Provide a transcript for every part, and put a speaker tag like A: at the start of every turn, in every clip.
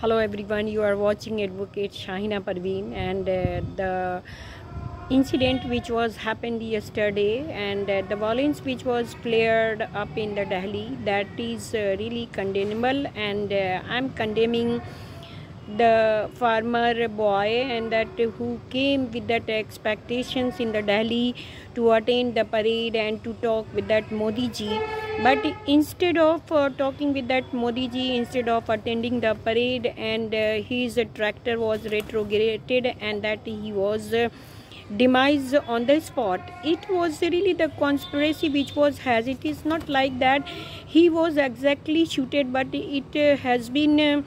A: Hello everyone, you are watching Advocate Shahina Parveen, and the incident which was happened yesterday, and the violence which was flared up in the Delhi, that is really condemnable, and I'm condemning the farmer boy and that who came with that expectations in the Delhi to attend the parade and to talk with that Modi ji. But instead of talking with that Modi ji, instead of attending the parade, and his tractor was retrograded and that he was demise on the spot. It was really the conspiracy which was has. It is not like that he was exactly shooted, but it has been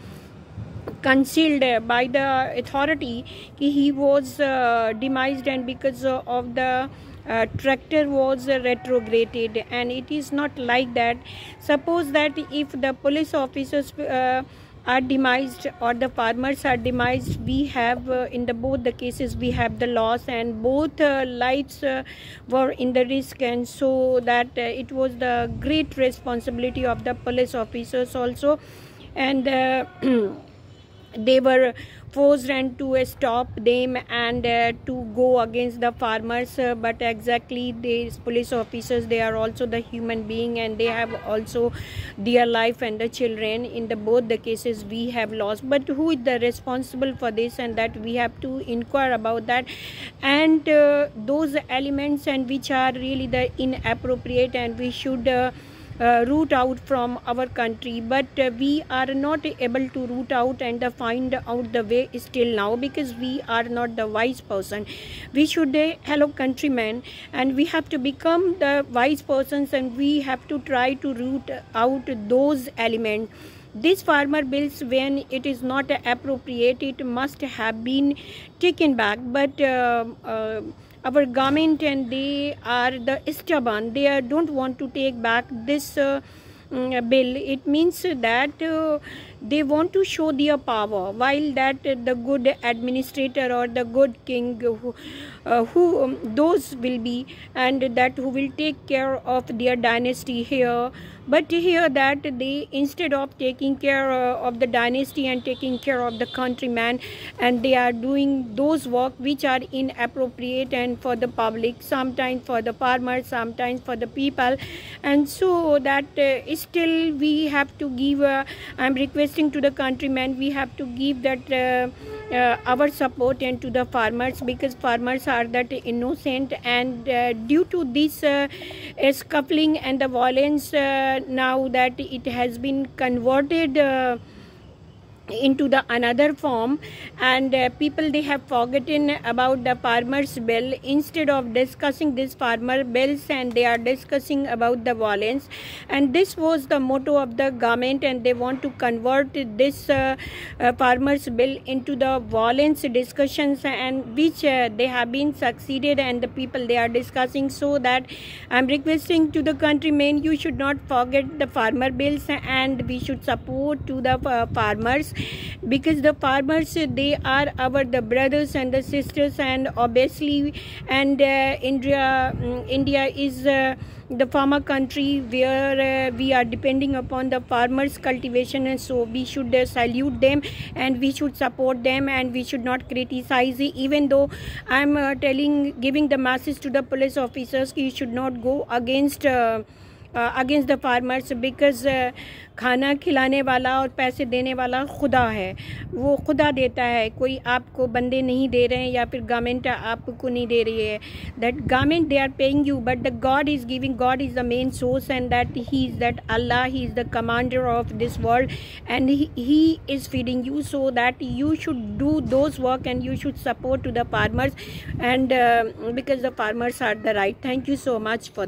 A: concealed by the authority. He was demised, and because of the tractor was retrograded, and it is not like that. Suppose that if the police officers are demised or the farmers are demised, we have in the both the cases we have the loss, and both lives were in the risk, and so that it was the great responsibility of the police officers also, and they were forced and to stop them and to go against the farmers, but exactly these police officers, they are also the human being, and they have also their life and the children. In the both the cases we have lost, but who is the responsible for this, and that we have to inquire about that, and those elements and which are really the inappropriate, and we should root out from our country. But we are not able to root out and find out the way still now, because we are not the wise person. We should hello countrymen, and we have to become the wise persons, and we have to try to root out those elements. This farmer bills, when it is not appropriate, it must have been taken back, but our government, and they are the stubborn, they don't want to take back this bill. It means that they want to show their power, while that the good administrator or the good king who those will be, and that who will take care of their dynasty here. But here that they, instead of taking care of the dynasty and taking care of the countryman, and they are doing those work which are inappropriate and for the public, sometimes for the farmers, sometimes for the people. And so that still we have to give I'm requesting to the countrymen, we have to give that our support and to the farmers, because farmers are that innocent, and due to this scuffling and the violence, now that it has been converted into the another form, and people, they have forgotten about the farmers bill. Instead of discussing this farmer bills, and they are discussing about the violence, and this was the motto of the government, and they want to convert this farmers bill into the violence discussions, and which they have been succeeded, and the people, they are discussing. So that I'm requesting to the countrymen, you should not forget the farmer bills, and we should support to the farmers, because the farmers, they are our the brothers and the sisters, and obviously, and India is the farmer country, where we are depending upon the farmers cultivation, and so we should salute them, and we should support them, and we should not criticize. Even though I'm giving the message to the police officers, you should not go against the farmers, because खाना खिलाने वाला और पैसे देने वाला खुदा है, वो खुदा देता है, कोई आपको बंदे नहीं दे रहे हैं, या फिर गवर्नमेंट आपको नहीं दे रही है. That government, they are paying you, but the God is giving, God is the main source, and that he is that Allah, he is the commander of this world, and he is feeding you. So that you should do those work, and you should support to the farmers, and because the farmers are the right. Thank you so much for this.